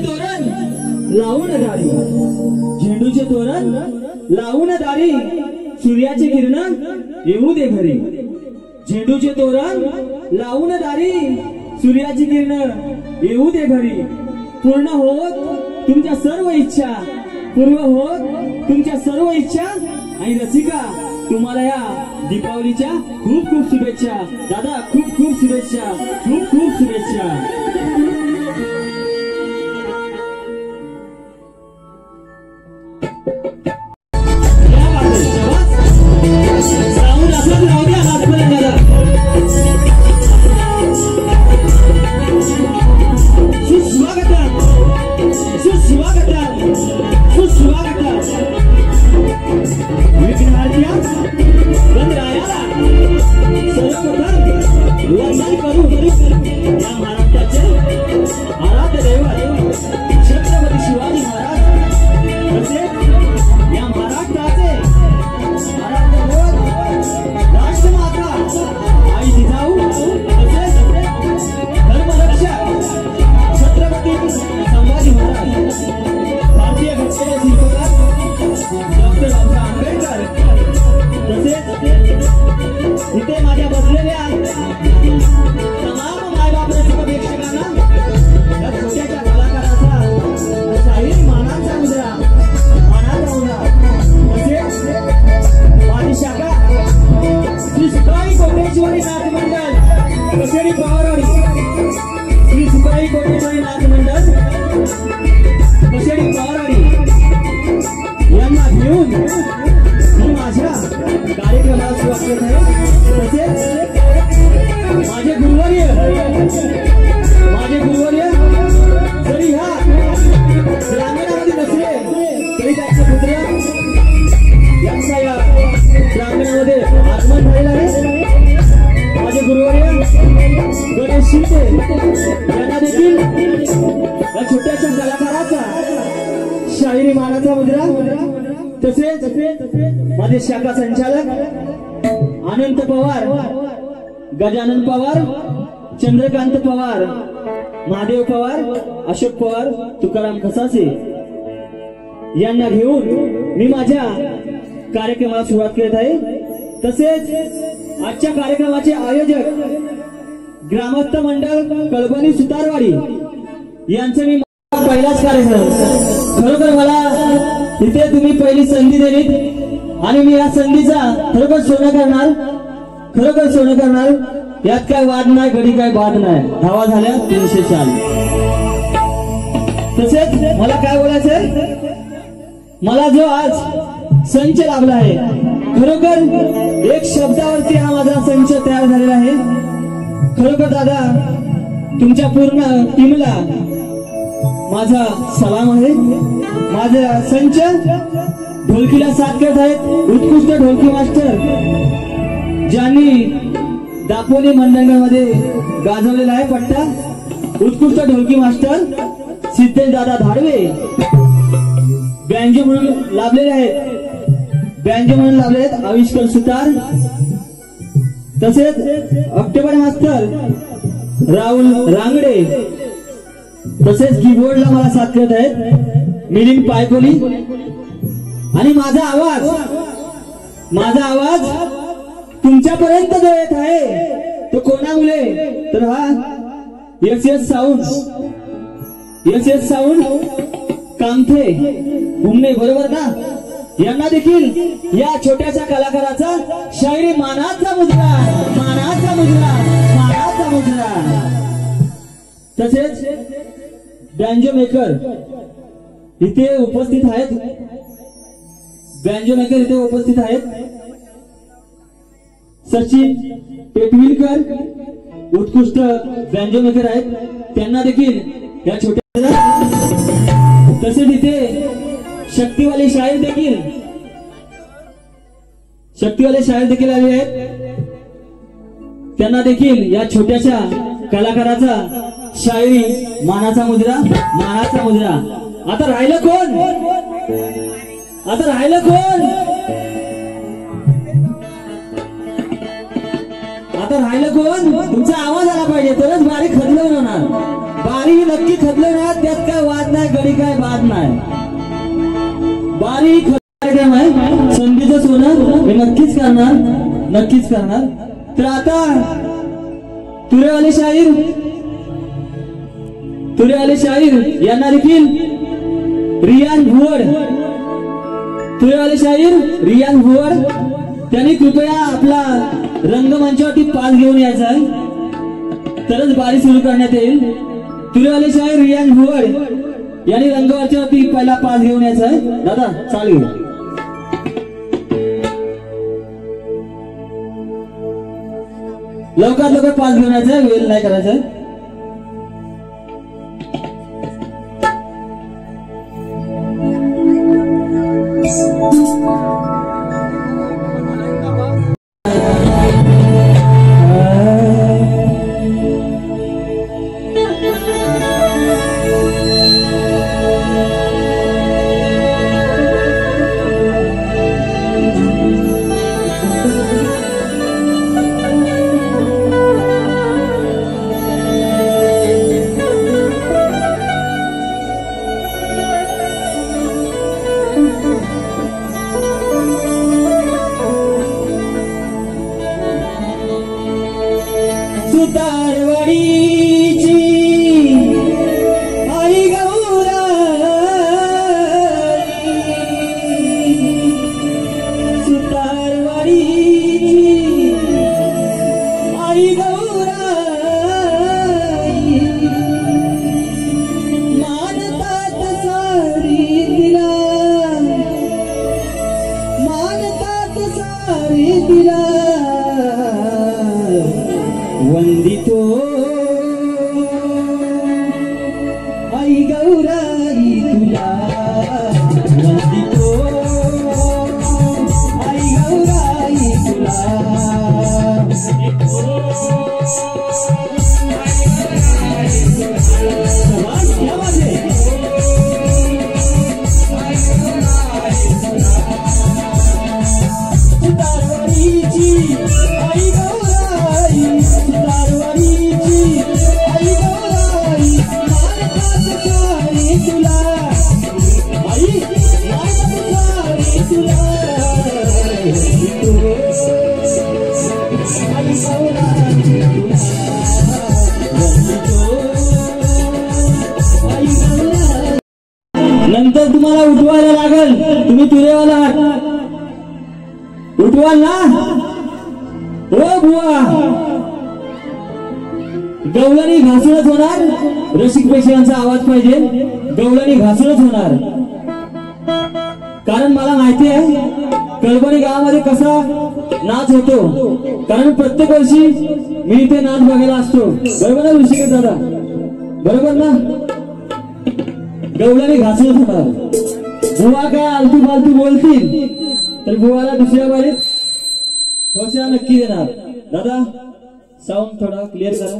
तोरण लावून दारी, झेंडूचे तोरण लावून दारी, सूर्याचे किरण येऊ दे घरी. झेंडूचे तोरण लावून दारी, सूर्याची किरण येऊ दे घरी. पूर्ण होत तुमच्या सर्व इच्छा, पूर्ण होत तुमच्या सर्व इच्छा. आणि रसिका, तुम्हाला या दीपावलीच्या खूप खूप शुभेच्छा. दादा खूप खूप शुभेच्छा, खूप खूप शुभेच्छा. इथे माझ्या बसलेल्या तमाम मायबाप रसिक प्रेक्षकांना या छोट्याशा कलाकाराचा शाहीर मानाचा मुद्रा, मानाचा मुद्रा. तसेच माझी शाखा श्री सुकाई कोटेश्वरी नाथ मंडळ कसेरी पवारवाडी, श्री सुकाई कोटेश्वरी नाथ मंडळ कसेरी पवारवाडी यांना घेऊन मी माझ्या कार्यक्रमाला सुरुवात करत आहे. तसेच माझे गुरुवर्य जरी ह्या ग्रामीणामध्ये नसले तरी त्यांचे पुत्र यांचा या ग्रामीणामध्ये आगमन झालेलं आहे. माझे गुरुवर्य गणेश शिंदे यांना देखील या छोट्याशा कलाकाराचा शाहिरी मानाचा मुद्रा. तसेच माझे शाखा संचालक अनंत पवार, गजानन पवार, चंद्रकांत पवार, महादेव पवार, अशोक पवार, तुकाराम खसासे यांना घेऊन मी माझ्या कार्यक्रमाला सुरुवात करत आहे. तसेच आजच्या कार्यक्रमाचे आयोजक ग्रामस्थ मंडळ कळबणी सुतारवाडी यांचं मी पहिलाच कार्यक्रम. खरोखर मला इथे तुम्ही पहिली संधी दिलीत आणि मी या संधीचा खरोखर सोनं करणार. यात काय वाद नाही, घडी काय बाद नाही. धावा झाल्या 304. तसेच मला काय बोलायचंय, मला जो आज संच लाभला आहे, खरोखर एक शब्दावरती हा माझा संच तयार झालेला आहे. खरोखर दादा तुमच्या पूर्ण टीमला माझा सलाम आहे. माझा संच ढोलकीला साथ करत आहेत उत्कृष्ट ढोलकी मास्टर ज्यांनी दापोली मंडळामध्ये गाजवलेला आहे पट्टा. उत्कृष्ट ढोलकी मास्टर सिद्धेश दादा धाडवे बँजो म्हणून लाभलेले आहेत आविष्कर सुतार. तसेच ऑक्टोबर मास्टर राहुल रांगडे. तसेच कीबोर्डला मला साथ करत आहेत मिलिंद पायकोली. आणि माझा आवाज तुमच्यापर्यंत जो येत आहे तो कोणामुळे, तर हा एस साऊंड कामथे घुमणे, बरोबर ना. यांना देखील या छोट्याशा कलाकाराचा शायरी मानाचा मुद्रा. तसेच बँजो मेकर इथे उपस्थित आहेत. सचिन पेटविलकर उत्कृष्ट बँजो मेकर आहेत, त्यांना देखील या छोट्या. तसेच इथे शक्तिवाले शाहीर देखील आले आहेत, त्यांना देखील या छोट्याशा कलाकाराचा शायरी मानाचा मुद्रा. आता राहिलं कोण? आता राहिलं कोण? तुमचा आवाज आला पाहिजे तरच बारी खदलवून होणार. बारी ही नक्की खदलवणार, त्यात काय वाद नाही, गडी काय बाद नाही. बारी कार्यक्रम आहे, संधीचं सोनं हे नक्कीच करणार, नक्कीच करणार. तर आता तुरेवाले शाहीर यांना देखील रियान भुवड, तुरेवाले शाहीर रियान भुवड त्यांनी कृपया आपला रंगमंचावरती पास घेऊन यायचा आहे, तरच बारी सुरू करण्यात येईल. तुरेवाले शाहीर रियान भुवड यांनी रंगमंचावरती पहिला पास घेऊन यायचा आहे. दादा चालू लवकर लवकर पास घेऊन यायचा, वेळ नाही करायचा. वंदितो आई गौराई तुला, वंदितो आई गौराई तुला. क्या बात है. सुतारवाडीची आई गौराई, सुतारवाडीची आई गौराई, मानतात सारी तुला, आई मानतात सारी तुला. आई गौराई तुला, आई गौराई. नंतर तुम्हाला उठवायला लागल, तुम्ही तुरेवाला उठवाल ना. ओ बुवा, गवळणी घासूनच होणार. रसिक पेशव्यांचा आवाज पाहिजे, गवळणी घासूनच होणार. कारण मला माहिती आहे कळबणी गावामध्ये कसा नाच होतो, कारण प्रत्येक वर्षी मी इथे नाच बघायला असतो. बरोबर ना ऋषिकेश दादा, बरोबर ना. गवळणी घासूनच होणार. बुवा काय आलतू फालतू बोलतील तर बुवाला दुसऱ्या बारीत थोड्या नक्की देणार. दादा साऊंड थोडा क्लिअर करा.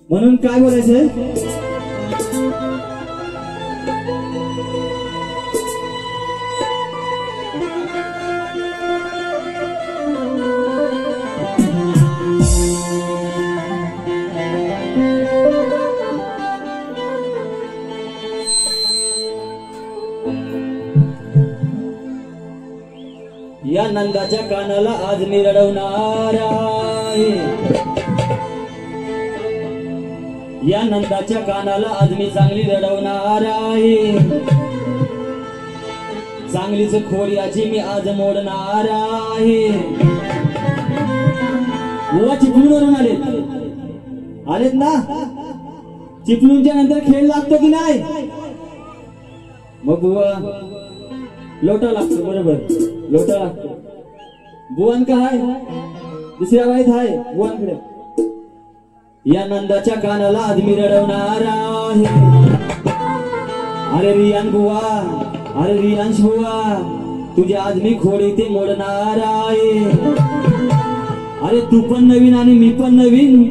म्हणून काय बोलायचंय, या नंदाच्या कानाला आज मी रडवणार आहे, या नंदाच्या कानाला आज मी चांगली रडवणार आहे. चांगलीच खोड याची मी आज मोडणार आहे. बुवा चिपळूणवरून आलेत ना. चिपळूणच्या नंतर खेळ लागतो की नाही. मग बुवा लोटा लागतो, बरोबर लोटा लागतो. बुवान का हाय दुसऱ्या वाईट हाय बुवांकडे. या नंदाच्या कानाला आज मी रडवणार आहे. अरे रियान बुवा, अरे रियांश बुवा, तुझे आज मी खोडी ते मोडणार आहे. अरे तू पण नवीन आणि मी पण नवीन,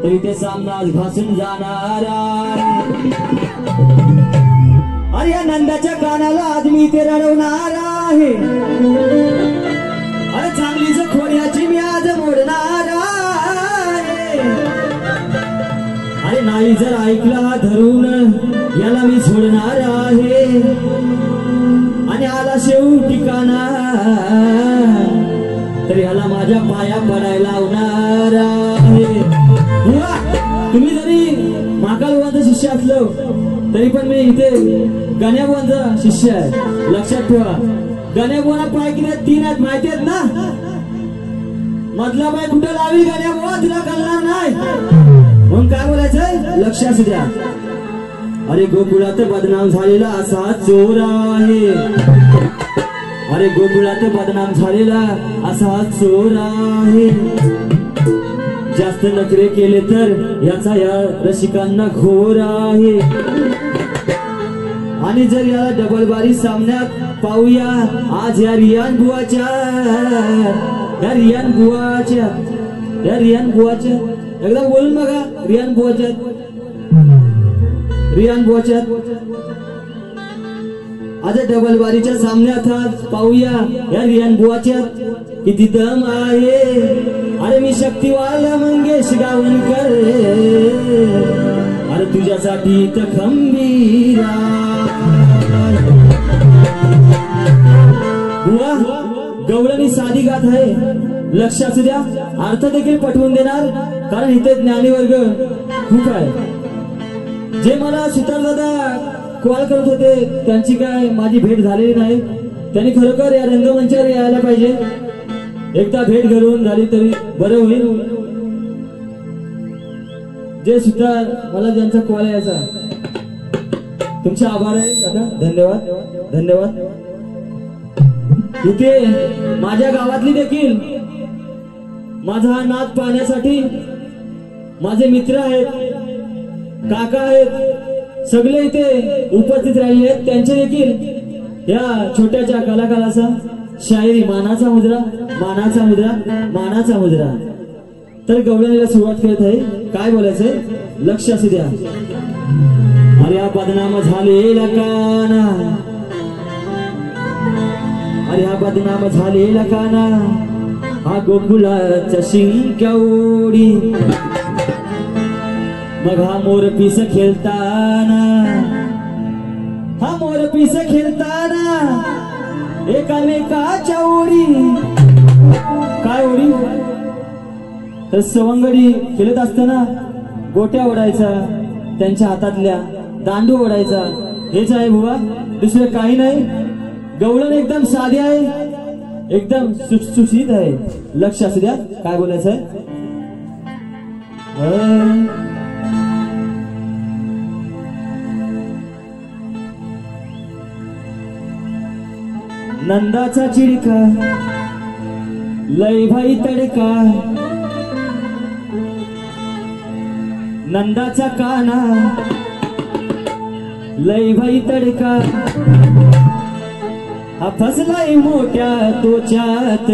तरी ते सामना आज घासून जाणार आहे. अरे या नंदाच्या कानाला आज मी ते रडवणार आहे. अरे चांगलीच खोडी आज मोडणार आहे. अरे नाही जर ऐकला धरून याला मी सोडणार आहे. आणि आला शेवटी काना तर याला माझ्या पाया पडायला लावणार आहे. तुम्ही जरी महाकालवांचा शिष्य असलो तरी पण मी इथे गण्याबुवांचा शिष्य आहे. लक्षात ठेवा, गण्याबुवांना पाय किती 3 आहेत माहिती आहेत ना. मधला पाय कुठं लावी गण्याबुवा तुला कळणार नाही. म्हणून काय बोलायचंय लक्ष असू द्या. अरे गोकुळात बदनाम झालेला असा चोर आहे. अरे गोकुळात बदनाम झालेला असा चोर आहे. जास्त नखरे केले तर याचा या रसिकांना घोर आहे. आणि जर याला डबल बारी सामन्यात पाहूया आज या रियान बुवाच्या एकदा बोलून बघा. रियान बुवाच्या आज डबल बारीच्या सामन्यात आज पाहूया या रियान बुवाच्या किती दम आहे. अरे मी शक्तिवाला मंगेश गावणकर अरे तुझ्यासाठी तर खंबीरा. बुवा गवळणी साधी गात आहे. लक्ष असू द्या, अर्थ देखील पटवून देणार कारण इथे ज्ञानी वर्ग खूप आहे. जे मला सुतार दादा कॉल करत होते त्यांची काय माझी भेट झालेली नाही. त्यांनी खरोखर या रंगमंचावर यायला पाहिजे. एकदा भेट घडवून झाली तरी बरं होईल. जे सुतार मला ज्यांचा कॉल यायचा तुमचे आभार आहे काका. धन्यवाद धन्यवाद. इथे माझ्या गावातली देखील माझा हा नाद पाहण्यासाठी माझे मित्र आहेत, काका आहेत, सगळे इथे उपस्थित राहिले आहेत. त्यांचे देखील या छोट्याच्या कलाकाराचा शायरी मानाचा मुद्रा मानाचा मुद्रा मानाचा मुद्रा. तर गवळणीला सुरुवात करत आहे. काय बोलायचंय लक्ष असू द्या. अरे हा बदनाम झालेला काना, अरे हा बदनाम झालेला काना हा गोकुळाचा शिंक्यावडी. मग हा मोरपीस खेळताना हा मोरपीस खेळताना एकामेकाच्या ओढी. काय ओढी तर सवंगडी खेळत असताना गोट्या ओढायचा, त्यांच्या हातातल्या दांडू ओढायचा. हेच आहे बुवा, दुसरं काही नाही. गवळण एकदम साधी आहे, एकदम सुटसुटीत आहे. लक्ष असू द्या काय बोलायचंय. नंदाचा चिडका लय भाई तडका, नंदाचा काना लय भाई तडका. हा फसलाय मोठ्या तोच्यात,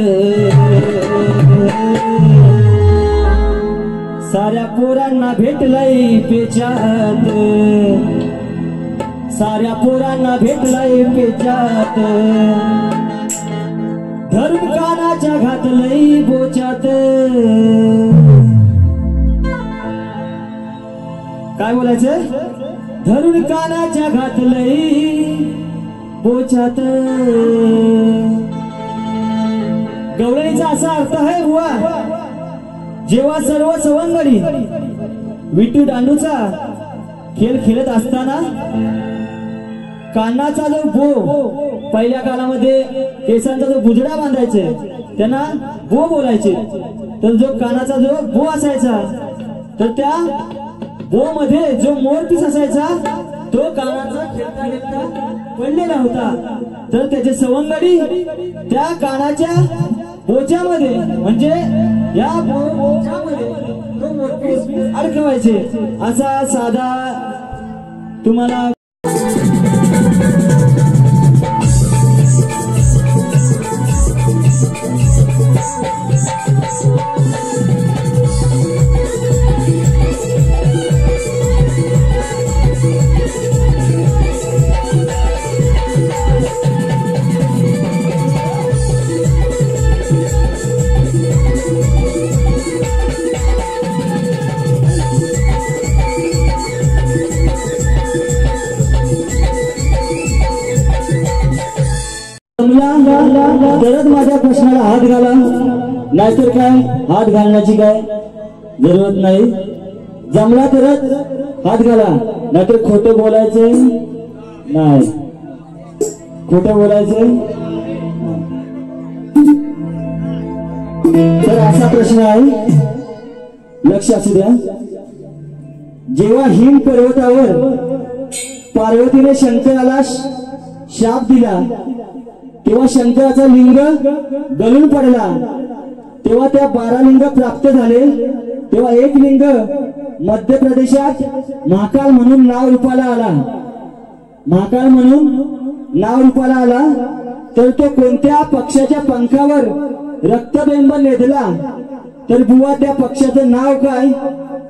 साऱ्या पोरांना भेटलाय पेचात, साऱ्या पोरांना भेटलाय पेचात. धरून कानाच्या घातलंय बोचात. काय बोलायचं धरून कानाच्या घातलंय बोचात. गवळणीचा असा अर्थ आहे बुवा, जेव्हा सर्व सवंगडी विटू दांडूचा खेळ खेळत असताना कानाचा जो बो, पहिल्या काळामध्ये केसांचा जो बुजडा बांधायचे त्यांना बो बोलायचे. तर जो कानाचा जो बो असायचा तर त्या बो मध्ये जो मोरपीस असायचा तो कानाचा खेळता खेळता पडलेला होता. तर त्याचे सवंगडी त्या कानाच्या बोच्यामध्ये म्हणजे या बोच्यामध्ये तो मोरपीस अडकवायचे. असा साधा तुम्हाला जमला तरच माझ्या प्रश्नाला हात घाला, नाहीतर काय हात घालण्याची काय जरूरत नाही. जमला तरच हात घाला, नाहीतर खोटं बोलायचं नाही. खोटं बोलायचं. तर असा प्रश्न आहे, लक्ष असू द्या. जेव्हा हिम पर्वतावर पार्वतीने शंकराला शाप दिला तेव्हा शंकराचा लिंग गळून पडला. तेव्हा त्या 12 लिंग प्राप्त झाले. तेव्हा एक लिंग मध्य प्रदेशात महाकाल म्हणून नाव रूपाला आला. महाकाल म्हणून नाव रूपाला आला. तर तो कोणत्या पक्षाच्या पंखावर रक्तबिंब लेदला, तर बुवा त्या पक्षाचं नाव काय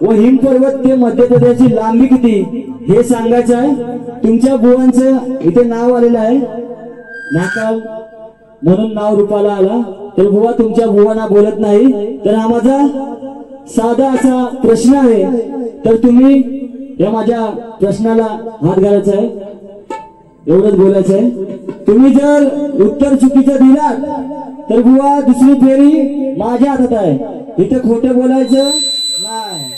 व हिम पर्वत ते मध्य प्रदेशची लांबी किती हे सांगायचं आहे. तुमच्या बुवांचं इथे नाव आलेलं आहे, महाकाल म्हणून नाव रूपाला आला. तर बुवा तुमच्या बुवांना बोलत नाही. तर हा माझा साधा असा प्रश्न आहे. तर तुम्ही या माझ्या प्रश्नाला हात घालायचा आहे, एवढंच बोलायचं आहे. तुम्ही जर उत्तर चुकीचं दिलात तर बुवा दुसरी फेरी माझ्या हातात आहे. इथे खोटं बोलायचं नाही.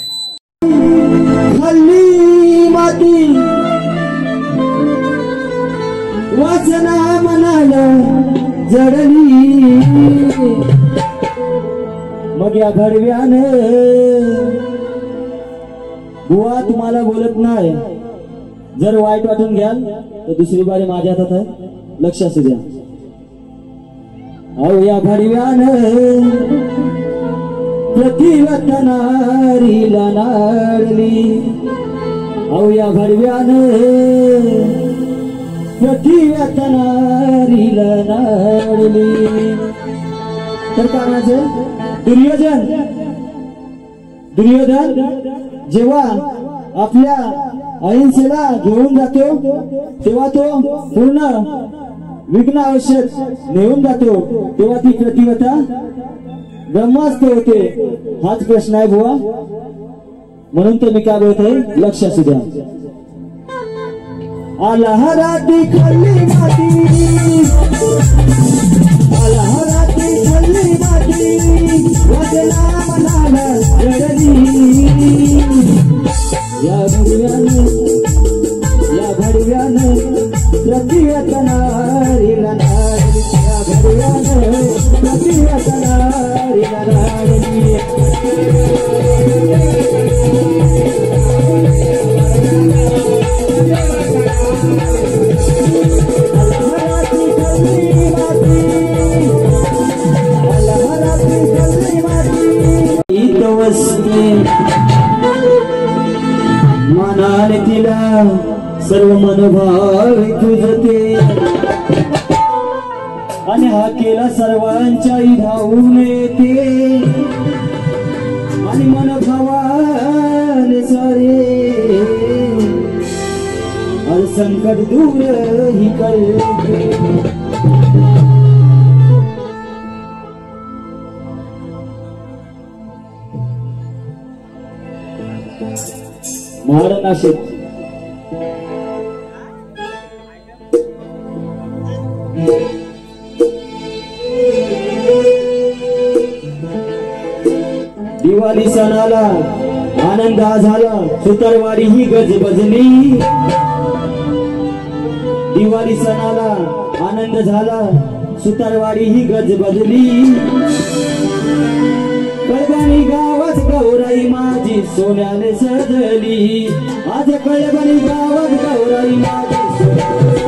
खाल्ली माती वासना मनाला जडली, मग या घडव्याने बुवा तुम्हाला बोलत नाही. जर वाईट वाटून घ्याल तर दुसरी बारी माझ्या हातात आहे, लक्ष असू द्या. अहो या घडव्याने प्रतिवतनारीला नाडली, अहो या घडव्याने प्रतिवतनारीला नाडली. तर काय म्हणायचं, दुर्योधन जेव्हा आपल्या अहिंसेला घेऊन जातो तेव्हा तो पूर्ण विघ्न आवश्यक नेऊन जातो, तेव्हा ती प्रतिवता ब्रह्मास्त्र होते. हाच प्रश्न आहे बुवा, म्हणून तर मी काय बोलतोय, लक्ष असू द्या. आल्हाराती खाल्ली माती, आल्हाराती खाल्ली माती वाजला मनाला जडली, या घडव्यानं प्रतिवतनारीला नाडली, या घडव्यानं प्रतिवतनारीला नाडली. मनाने तिला सर्व मनोभाव तुझते, आणि हा केला सर्वांच्या धावून येते, आणि मनोभावाने सारे हर संकट दूर ही करते. महाराष्ट्र दिवाळी सणाला आनंद झाला, सुतारवाडी ही गजबजली. दिवाळी सणाला आनंद झाला, सुतारवाडी ही गजबजली. कळबणी गावात गौराई माझी सोन्याने सजली, आज कळबणी गावात गौराई माझी सोन्याने